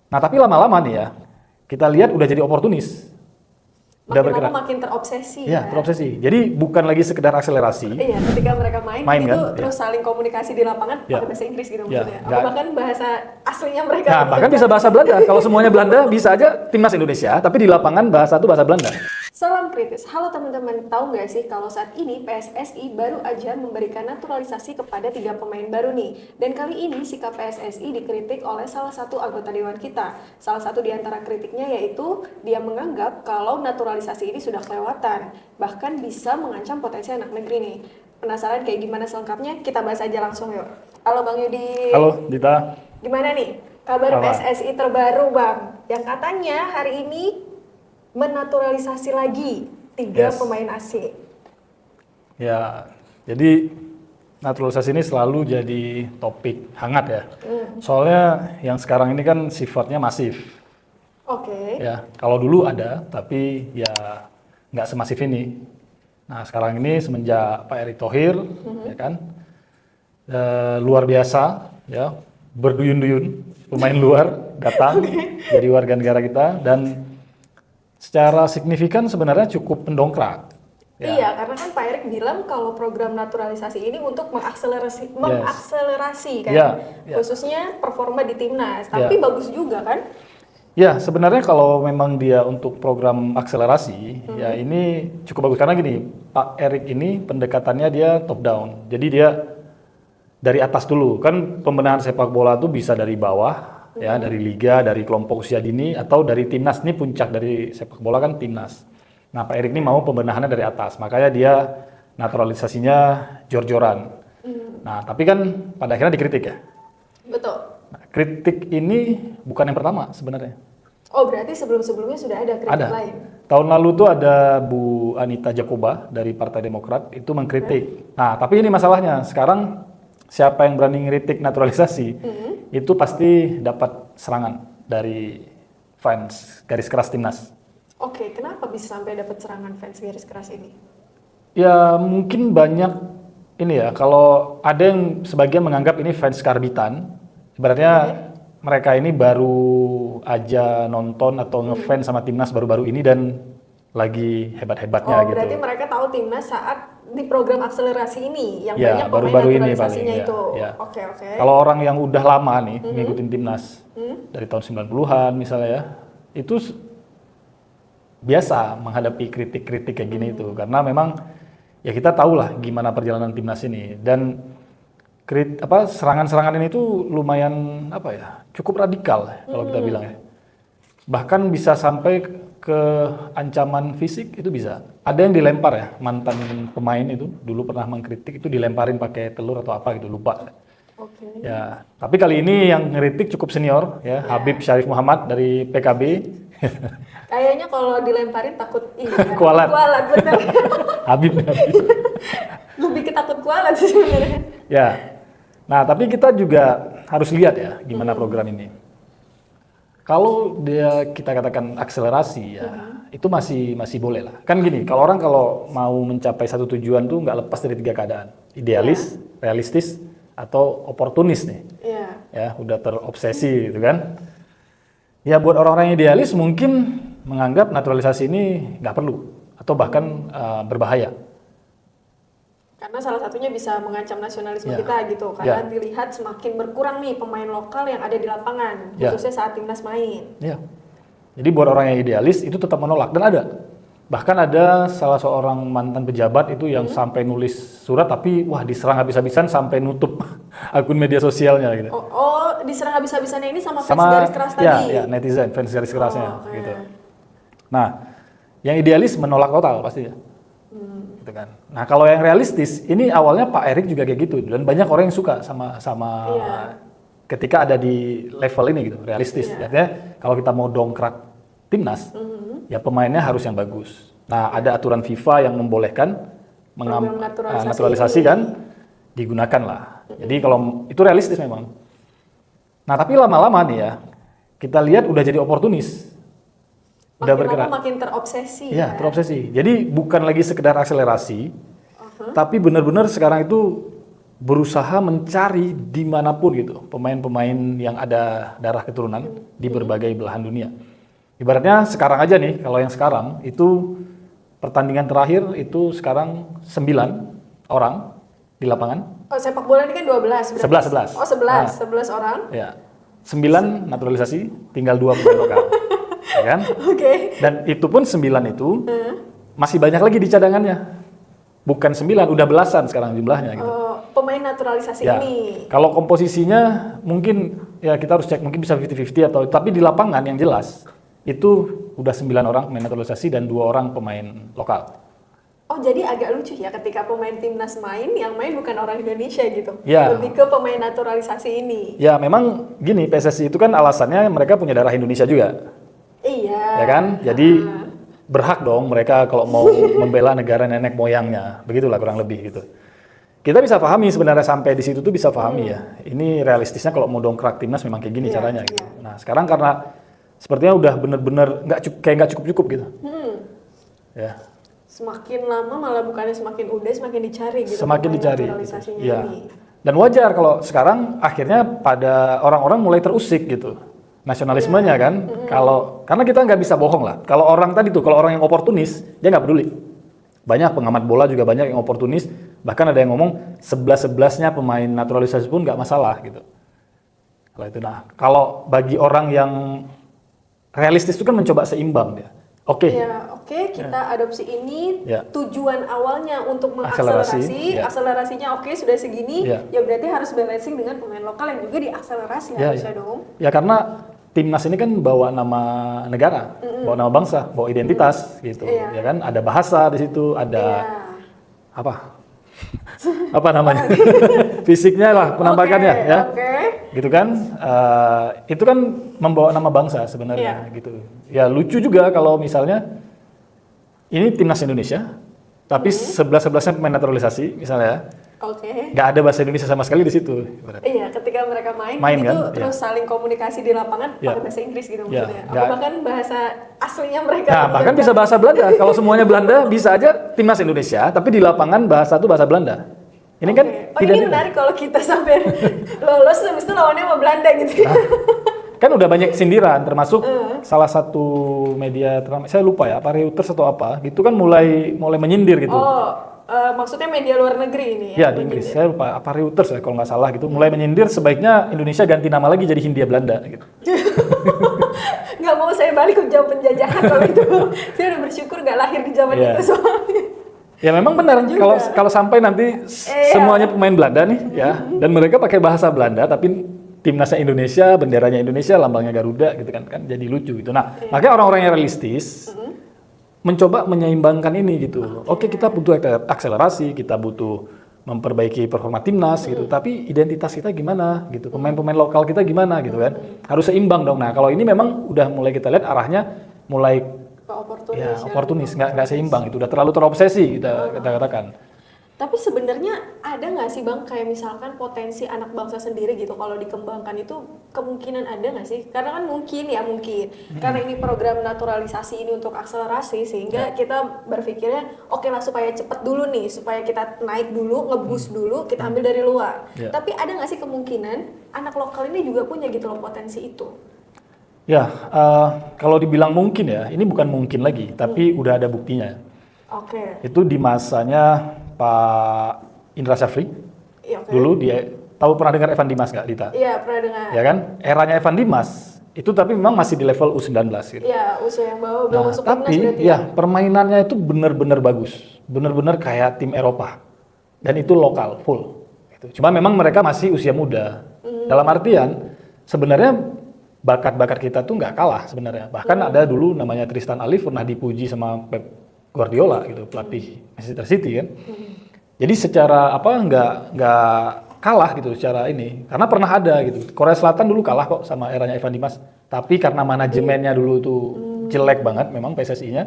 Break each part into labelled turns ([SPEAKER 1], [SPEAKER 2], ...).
[SPEAKER 1] Nah, tapi lama-lama nih ya, kita lihat udah jadi oportunis. Udah
[SPEAKER 2] Makin
[SPEAKER 1] bergerak.
[SPEAKER 2] lama makin terobsesi
[SPEAKER 1] Ya,
[SPEAKER 2] ya.
[SPEAKER 1] terobsesi. Jadi bukan lagi sekedar akselerasi.
[SPEAKER 2] Iya, ketika mereka main
[SPEAKER 1] Main
[SPEAKER 2] itu
[SPEAKER 1] kan?
[SPEAKER 2] terus saling komunikasi di lapangan
[SPEAKER 1] Ya.
[SPEAKER 2] pakai bahasa Inggris gitu
[SPEAKER 1] Ya,
[SPEAKER 2] maksudnya. Atau
[SPEAKER 1] nggak-
[SPEAKER 2] bahkan bahasa aslinya mereka.
[SPEAKER 1] Nah, bahkan bisa bahasa Belanda. Kalau semuanya Belanda, bisa aja timnas Indonesia, tapi di lapangan bahasa itu bahasa Belanda.
[SPEAKER 2] Salam kritis. Halo teman-teman, tahu nggak sih kalau saat ini PSSI baru aja memberikan naturalisasi kepada 3 pemain baru nih. Dan kali ini sikap PSSI dikritik oleh salah satu anggota dewan kita. Salah satu di antara kritiknya yaitu dia menganggap kalau naturalisasi ini sudah kelewatan, bahkan bisa mengancam potensi anak negeri nih. Penasaran kayak gimana selengkapnya? Kita bahas aja langsung yuk. Halo Bang Yudi.
[SPEAKER 1] Halo, Dita.
[SPEAKER 2] Gimana nih kabar
[SPEAKER 1] Apa?
[SPEAKER 2] PSSI terbaru Bang? Yang katanya hari ini menaturalisasi lagi 3
[SPEAKER 1] Yes.
[SPEAKER 2] pemain asing.
[SPEAKER 1] Ya, jadi naturalisasi ini selalu jadi topik hangat ya. Soalnya yang sekarang ini kan sifatnya masif.
[SPEAKER 2] Oke.
[SPEAKER 1] Ya, kalau dulu ada, tapi ya nggak semasif ini. Nah, sekarang ini semenjak Pak Erick Thohir, ya kan, luar biasa, ya, berduyun-duyun pemain luar datang jadi warga negara kita dan secara signifikan sebenarnya cukup pendongkrak. Ya.
[SPEAKER 2] Iya, karena kan Pak Erick bilang kalau program naturalisasi ini untuk mengakselerasi kan,
[SPEAKER 1] Ya, ya.
[SPEAKER 2] khususnya performa di timnas. Tapi bagus juga kan?
[SPEAKER 1] Ya, sebenarnya kalau memang dia untuk program akselerasi, ya ini cukup bagus karena gini, Pak Erick ini pendekatannya dia top down. Jadi dia dari atas dulu. Kan pembenahan sepak bola itu bisa dari bawah, ya, dari liga, dari kelompok usia dini atau dari timnas. Ini puncak dari sepak bola kan timnas. Nah, Pak Erick ini mau pembenahannya dari atas. Makanya dia naturalisasinya jor-joran. Nah, tapi kan pada akhirnya dikritik ya.
[SPEAKER 2] Betul.
[SPEAKER 1] Nah, kritik ini bukan yang pertama sebenarnya.
[SPEAKER 2] Oh, berarti sebelum-sebelumnya sudah ada kritik
[SPEAKER 1] Ada.
[SPEAKER 2] lain?
[SPEAKER 1] Tahun lalu tuh ada Bu Anita Jakoba dari Partai Demokrat itu mengkritik. Nah, tapi ini masalahnya. Sekarang siapa yang berani ngeritik naturalisasi, itu pasti dapat serangan dari fans garis keras timnas.
[SPEAKER 2] Oke, kenapa bisa sampai dapat serangan fans garis keras ini?
[SPEAKER 1] Ya, mungkin banyak ini ya, kalau ada yang sebagian menganggap ini fans karbitan, ibaratnya mereka ini baru aja nonton atau ngefans sama timnas baru-baru ini dan lagi hebat-hebatnya
[SPEAKER 2] Oh,
[SPEAKER 1] gitu.
[SPEAKER 2] berarti mereka tahu timnas saat di program akselerasi ini yang
[SPEAKER 1] Ya,
[SPEAKER 2] banyak pemain
[SPEAKER 1] baru-baru ini
[SPEAKER 2] naturalisasinya
[SPEAKER 1] paling,
[SPEAKER 2] itu.
[SPEAKER 1] ya.
[SPEAKER 2] Oke, oke.
[SPEAKER 1] Kalau orang yang udah lama nih ngikutin timnas dari tahun 90-an misalnya ya, itu biasa menghadapi kritik-kritik kayak gini itu karena memang ya kita tahu lah gimana perjalanan timnas ini dan serangan-serangan ini tuh lumayan apa ya, cukup radikal ya, kalau kita bilang ya. Bahkan bisa sampai ke ancaman fisik itu bisa. Ada yang dilempar ya, mantan pemain itu dulu pernah mengkritik itu dilemparin pakai telur atau apa gitu, lupa.
[SPEAKER 2] Oke.
[SPEAKER 1] Ya, tapi kali ini yang ngeritik cukup senior ya, Habib Syarif Muhammad dari PKB.
[SPEAKER 2] Kayaknya kalau dilemparin takut ini kan?
[SPEAKER 1] Kualat.
[SPEAKER 2] Kualat, bener.
[SPEAKER 1] Habib.
[SPEAKER 2] Lebih ketakut kualat sih sebenarnya.
[SPEAKER 1] Ya. Nah, tapi kita juga harus lihat ya gimana program ini. Kalau kita katakan akselerasi ya, itu masih boleh lah. Kan gini, kalau mau mencapai satu tujuan tuh nggak lepas dari 3 keadaan. Idealis, realistis, atau oportunis nih.
[SPEAKER 2] Iya.
[SPEAKER 1] Ya, udah terobsesi gitu kan. Ya buat orang-orang yang idealis mungkin menganggap naturalisasi ini nggak perlu atau bahkan berbahaya.
[SPEAKER 2] Karena salah satunya bisa mengancam nasionalisme
[SPEAKER 1] Ya.
[SPEAKER 2] kita gitu. Karena dilihat semakin berkurang nih pemain lokal yang ada di lapangan,
[SPEAKER 1] Ya.
[SPEAKER 2] khususnya saat timnas main.
[SPEAKER 1] Ya. Jadi buat orang yang idealis itu tetap menolak dan ada. Bahkan ada salah seorang mantan pejabat itu yang sampai nulis surat tapi wah diserang habis-habisan sampai nutup akun media sosialnya gitu.
[SPEAKER 2] Oh, diserang habis-habisannya ini sama fans garis keras tadi?
[SPEAKER 1] Ya, netizen, fans garis kerasnya
[SPEAKER 2] oke.
[SPEAKER 1] gitu. Nah, yang idealis menolak total pasti ya. Gitu kan. Nah, kalau yang realistis, ini awalnya Pak Erick juga kayak gitu dan banyak orang yang suka sama ketika ada di level ini gitu, realistis. Artinya kalau kita mau dongkrak timnas, ya pemainnya harus yang bagus. Nah, ada aturan FIFA yang membolehkan naturalisasi kan digunakan lah. Jadi kalau itu realistis memang. Nah, tapi lama-lama nih ya, kita lihat udah jadi oportunis. Udah
[SPEAKER 2] makin
[SPEAKER 1] bergerak.
[SPEAKER 2] lama makin terobsesi.
[SPEAKER 1] Ya, terobsesi. Jadi bukan lagi sekedar akselerasi, tapi benar-benar sekarang itu berusaha mencari dimanapun gitu pemain-pemain yang ada darah keturunan di berbagai belahan dunia. Ibaratnya sekarang aja nih, kalau yang sekarang itu pertandingan terakhir itu sekarang 9 orang di lapangan.
[SPEAKER 2] Oh, sepak bola ini kan 12 berarti.
[SPEAKER 1] 11.
[SPEAKER 2] Oh, 11, 11 orang.
[SPEAKER 1] Ya. 9 naturalisasi, tinggal 2 pemain lokal. Ya kan?
[SPEAKER 2] Oke.
[SPEAKER 1] Dan itu pun 9 itu masih banyak lagi di cadangannya. Bukan 9, udah belasan sekarang jumlahnya gitu.
[SPEAKER 2] Pemain naturalisasi
[SPEAKER 1] Ya,
[SPEAKER 2] ini.
[SPEAKER 1] kalau komposisinya mungkin ya kita harus cek, mungkin bisa 50-50 atau tapi di lapangan yang jelas itu udah 9 orang pemain naturalisasi dan 2 orang pemain lokal.
[SPEAKER 2] Oh, jadi agak lucu ya ketika pemain timnas main, yang main bukan orang Indonesia gitu.
[SPEAKER 1] Ya.
[SPEAKER 2] Lebih ke pemain naturalisasi ini.
[SPEAKER 1] Ya memang gini, PSSI itu kan alasannya mereka punya darah Indonesia juga.
[SPEAKER 2] Iya.
[SPEAKER 1] Ya kan? Jadi berhak dong mereka kalau mau membela negara nenek moyangnya. Begitulah kurang lebih gitu. Kita bisa pahami sebenarnya sampai di situ tuh bisa pahami ya. Ini realistisnya kalau mau dongkrak timnas memang kayak gini caranya gitu. Nah, sekarang karena sepertinya udah bener-bener kayak nggak cukup-cukup gitu. Ya.
[SPEAKER 2] Semakin lama malah bukannya semakin udah semakin dicari gitu.
[SPEAKER 1] Semakin
[SPEAKER 2] pemain
[SPEAKER 1] dicari.
[SPEAKER 2] naturalisasinya
[SPEAKER 1] Ya.
[SPEAKER 2] ini.
[SPEAKER 1] Dan wajar kalau sekarang akhirnya pada orang-orang mulai terusik gitu. Nasionalismenya kan. Karena kita nggak bisa bohong lah. Kalau orang tadi tuh, kalau orang yang oportunis, dia nggak peduli. Banyak pengamat bola juga banyak yang oportunis. Bahkan ada yang ngomong 11-11-nya pemain naturalisasi pun nggak masalah gitu. Kalau itu, nah kalau bagi orang yang realistis itu kan mencoba seimbang dia. Oke.
[SPEAKER 2] Ya, oke, kita adopsi ini.
[SPEAKER 1] Ya.
[SPEAKER 2] Tujuan awalnya untuk mengakselerasi,
[SPEAKER 1] Ya.
[SPEAKER 2] akselerasinya oke sudah segini,
[SPEAKER 1] Ya.
[SPEAKER 2] ya berarti harus balancing dengan pemain lokal yang juga diakselerasi
[SPEAKER 1] Ya,
[SPEAKER 2] harusnya
[SPEAKER 1] ya.
[SPEAKER 2] dong.
[SPEAKER 1] Ya karena timnas ini kan bawa nama negara, bawa nama bangsa, bawa identitas gitu.
[SPEAKER 2] Iya.
[SPEAKER 1] Ya kan, ada bahasa di situ, ada
[SPEAKER 2] Iya.
[SPEAKER 1] apa? Apa namanya? Fisiknya lah penampakannya
[SPEAKER 2] Oke,
[SPEAKER 1] ya.
[SPEAKER 2] Oke.
[SPEAKER 1] Gitu kan, itu kan membawa nama bangsa sebenarnya gitu. Ya lucu juga kalau misalnya ini timnas Indonesia, tapi 11-11-nya pemain naturalisasi misalnya,
[SPEAKER 2] Oke.
[SPEAKER 1] nggak ada bahasa Indonesia sama sekali di situ. ibaratnya.
[SPEAKER 2] Iya, ketika mereka main
[SPEAKER 1] Main
[SPEAKER 2] itu
[SPEAKER 1] kan?
[SPEAKER 2] terus saling komunikasi di lapangan
[SPEAKER 1] Ya.
[SPEAKER 2] pakai bahasa Inggris gitu
[SPEAKER 1] Ya,
[SPEAKER 2] maksudnya. Atau
[SPEAKER 1] nggak-
[SPEAKER 2] bahkan bahasa aslinya mereka.
[SPEAKER 1] Nah bahkan bisa bahasa Belanda. Kalau semuanya Belanda bisa aja timnas Indonesia, tapi di lapangan bahasa itu bahasa Belanda. Ini kan
[SPEAKER 2] Oke. Oh, ini menarik kalau kita sampai lolos habis itu lawannya sama Belanda gitu ya.
[SPEAKER 1] Kan udah banyak sindiran, termasuk salah satu media saya lupa ya, apa Reuters atau apa, gitu kan mulai menyindir gitu.
[SPEAKER 2] Oh, maksudnya media luar negeri ini
[SPEAKER 1] Ya di Inggris, saya lupa apa Reuters ya kalau nggak salah gitu, mulai menyindir sebaiknya Indonesia ganti nama lagi jadi Hindia Belanda gitu.
[SPEAKER 2] Nggak mau saya balik ke zaman penjajahan kalau itu. Saya udah bersyukur nggak lahir di zaman
[SPEAKER 1] Iya.
[SPEAKER 2] itu soalnya.
[SPEAKER 1] Ya memang benar kalau sampai nanti semuanya pemain Belanda nih ya, dan mereka pakai bahasa Belanda tapi timnasnya Indonesia, benderanya Indonesia, lambangnya Garuda gitu kan jadi lucu gitu. Nah, makanya orang-orang yang realistis mencoba menyeimbangkan ini gitu. Oke, kita butuh akselerasi, kita butuh memperbaiki performa timnas gitu, tapi identitas kita gimana gitu, pemain-pemain lokal kita gimana gitu kan, harus seimbang dong. Nah kalau ini memang udah mulai kita lihat arahnya mulai
[SPEAKER 2] Ke oportunis.
[SPEAKER 1] ya oportunis, nggak seimbang, itu udah terlalu terobsesi kita katakan.
[SPEAKER 2] Tapi sebenarnya ada nggak sih Bang kayak misalkan potensi anak bangsa sendiri gitu kalau dikembangkan itu kemungkinan ada nggak sih? Karena kan mungkin karena ini program naturalisasi ini untuk akselerasi sehingga kita berpikirnya oke lah supaya cepet dulu nih, supaya kita naik dulu, ngeboost dulu, kita ambil dari luar.
[SPEAKER 1] Ya.
[SPEAKER 2] Tapi ada nggak sih kemungkinan anak lokal ini juga punya gitu loh potensi itu?
[SPEAKER 1] Ya, kalau dibilang mungkin ya, ini bukan mungkin lagi, tapi udah ada buktinya.
[SPEAKER 2] Oke.
[SPEAKER 1] Itu di masanya Pak Indra Syafri.
[SPEAKER 2] Iya, oke.
[SPEAKER 1] Dulu dia tahu pernah dengar Evan Dimas nggak, Dita?
[SPEAKER 2] Iya, pernah dengar.
[SPEAKER 1] Ya kan? Eranya Evan Dimas itu tapi memang masih di level U19 gitu.
[SPEAKER 2] Iya, usia yang bawah belum
[SPEAKER 1] Nah,
[SPEAKER 2] masuk timnas
[SPEAKER 1] tapi
[SPEAKER 2] berarti
[SPEAKER 1] ya permainannya itu benar-benar bagus, benar-benar kayak tim Eropa, dan itu lokal full. Gitu. Cuma memang mereka masih usia muda. Dalam artian sebenarnya bakat-bakat kita tuh nggak kalah sebenarnya. Bahkan ada dulu namanya Tristan Alif pernah dipuji sama Pep Guardiola gitu, pelatih Manchester City kan. Jadi secara apa nggak kalah gitu secara ini, karena pernah ada gitu. Korea Selatan dulu kalah kok sama eranya Evan Dimas, tapi karena manajemennya dulu tuh jelek banget memang PSSI-nya.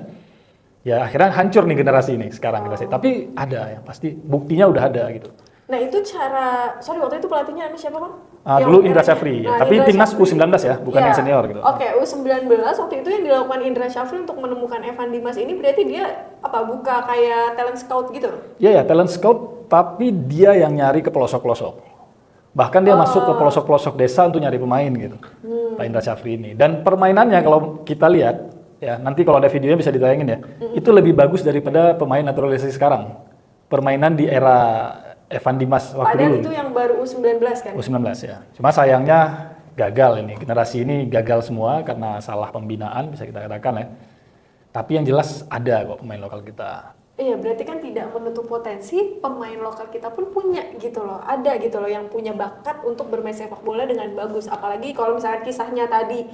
[SPEAKER 1] Ya akhirnya hancur nih generasi ini sekarang generasi. Tapi ada ya pasti buktinya udah ada gitu.
[SPEAKER 2] Nah itu waktu itu pelatihnya namanya siapa Bang?
[SPEAKER 1] Dulu Indra Syafri, ya. Tapi
[SPEAKER 2] Indra
[SPEAKER 1] timnas
[SPEAKER 2] Syafri.
[SPEAKER 1] U19 ya, bukan
[SPEAKER 2] Iya.
[SPEAKER 1] yang senior gitu.
[SPEAKER 2] Oke, U19 waktu itu yang dilakukan Indra Syafri untuk menemukan Evan Dimas ini berarti dia buka kayak talent scout gitu?
[SPEAKER 1] Iya ya, talent scout tapi dia yang nyari ke pelosok-pelosok. Bahkan dia masuk ke pelosok-pelosok desa untuk nyari pemain gitu. Pak Indra Syafri ini. Dan permainannya kalau kita lihat, ya nanti kalau ada videonya bisa ditayangin ya, itu lebih bagus daripada pemain naturalisasi sekarang. Permainan di era Evan Dimas waktu
[SPEAKER 2] Padahal
[SPEAKER 1] dulu.
[SPEAKER 2] itu yang baru U19 kan?
[SPEAKER 1] U19 ya. Cuma sayangnya gagal ini. Generasi ini gagal semua karena salah pembinaan bisa kita katakan ya. Tapi yang jelas ada kok pemain lokal kita.
[SPEAKER 2] Iya, berarti kan tidak menutup potensi pemain lokal kita pun punya gitu loh. Ada gitu loh yang punya bakat untuk bermain sepak bola dengan bagus. Apalagi kalau misalkan kisahnya tadi,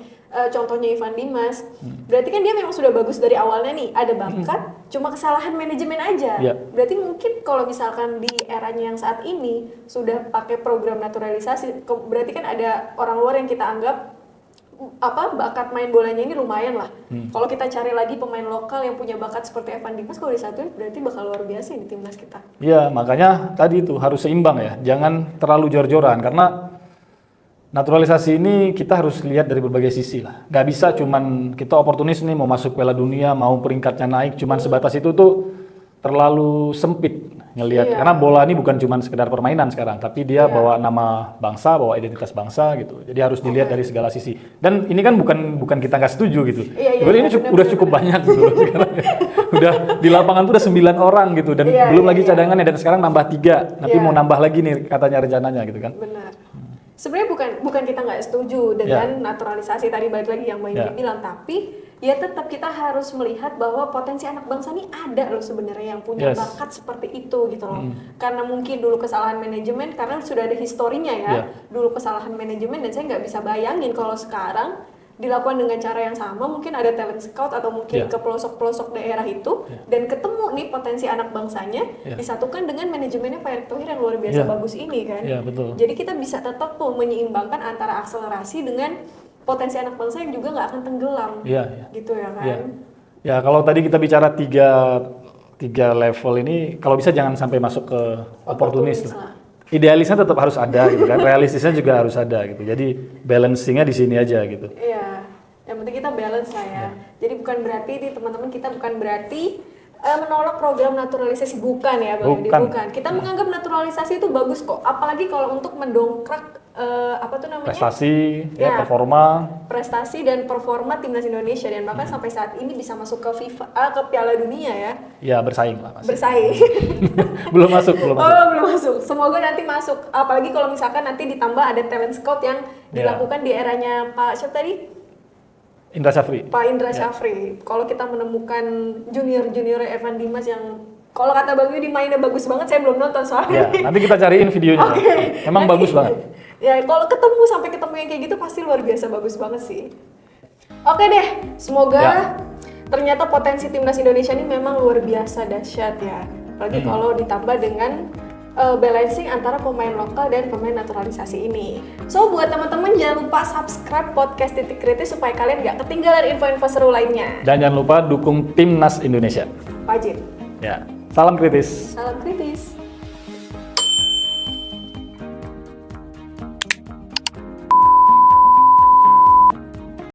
[SPEAKER 2] contohnya Evan Dimas. Berarti kan dia memang sudah bagus dari awalnya nih. Ada bakat, cuma kesalahan manajemen aja.
[SPEAKER 1] Iya.
[SPEAKER 2] Berarti mungkin kalau misalkan di eranya yang saat ini sudah pakai program naturalisasi, berarti kan ada orang luar yang kita anggap bakat main bolanya ini lumayan lah. Kalau kita cari lagi pemain lokal yang punya bakat seperti Evan Dimas, kalau disatuin berarti bakal luar biasa di timnas kita.
[SPEAKER 1] Iya, makanya tadi itu harus seimbang ya. Jangan terlalu jor-joran karena naturalisasi ini kita harus lihat dari berbagai sisi lah. Gak bisa cuman kita oportunis nih mau masuk Piala Dunia, mau peringkatnya naik, cuman sebatas itu tuh terlalu sempit ngelihat. Karena bola ini bukan cuman sekedar permainan sekarang, tapi dia bawa nama bangsa, bawa identitas bangsa gitu. Jadi harus dilihat dari segala sisi. Dan ini kan bukan kita nggak setuju gitu. Ini udah cukup banyak gitu loh sekarang. Udah di lapangan tuh udah 9 orang gitu dan belum lagi cadangannya dan sekarang nambah 3. Nanti mau nambah lagi nih katanya rencananya gitu kan.
[SPEAKER 2] Benar. Sebenarnya bukan kita nggak setuju dengan naturalisasi tadi, balik lagi yang Mbak Indri bilang, tapi ya tetap kita harus melihat bahwa potensi anak bangsa ini ada loh sebenarnya yang punya bakat seperti itu gitu loh. Karena mungkin dulu kesalahan manajemen, karena sudah ada historinya ya, dulu kesalahan manajemen, dan saya nggak bisa bayangin kalau sekarang dilakukan dengan cara yang sama, mungkin ada talent scout atau mungkin ke pelosok-pelosok daerah itu dan ketemu nih potensi anak bangsanya disatukan dengan manajemennya Pak Erick Thohir yang luar biasa bagus ini kan.
[SPEAKER 1] Betul.
[SPEAKER 2] Jadi kita bisa tetap tuh menyeimbangkan antara akselerasi dengan potensi anak bangsa yang juga nggak akan tenggelam. Gitu ya kan.
[SPEAKER 1] Ya kalau tadi kita bicara tiga level ini, kalau bisa jangan sampai masuk ke oportunis lah. Idealisnya tetap harus ada gitu kan, realistisnya juga harus ada gitu. Jadi balancingnya di sini aja gitu.
[SPEAKER 2] Iya, yang penting kita balance lah ya. Jadi bukan berarti nih teman-teman, kita bukan berarti menolak program naturalisasi, bukan ya Bang Yudi, bukan. Kita menganggap naturalisasi itu bagus kok, apalagi kalau untuk mendongkrak
[SPEAKER 1] prestasi, prestasi
[SPEAKER 2] dan performa timnas Indonesia, dan bahkan sampai saat ini bisa masuk ke FIFA, ke Piala Dunia ya.
[SPEAKER 1] Ya bersaing lah.
[SPEAKER 2] Bersaing.
[SPEAKER 1] belum masuk.
[SPEAKER 2] Belum masuk. Semoga nanti masuk. Apalagi kalau misalkan nanti ditambah ada talent scout yang dilakukan di eranya Pak siapa tadi?
[SPEAKER 1] Indra Syafri.
[SPEAKER 2] Pak Indra Syafri. Kalau kita menemukan junior Evan Dimas yang kalau kata Bang Yudi mainnya bagus banget, saya belum nonton soalnya.
[SPEAKER 1] Nanti kita cariin videonya. Emang bagus banget.
[SPEAKER 2] Ya kalau sampai ketemu yang kayak gitu pasti luar biasa bagus banget sih. Oke deh, semoga ternyata potensi timnas Indonesia ini memang luar biasa dahsyat ya. Apalagi kalau ditambah dengan balancing antara pemain lokal dan pemain naturalisasi ini. So buat teman-teman jangan lupa subscribe podcast Titik Kritis supaya kalian gak ketinggalan info-info seru lainnya.
[SPEAKER 1] Dan jangan lupa dukung timnas Indonesia.
[SPEAKER 2] Wajib.
[SPEAKER 1] Ya, salam kritis.
[SPEAKER 2] Salam kritis.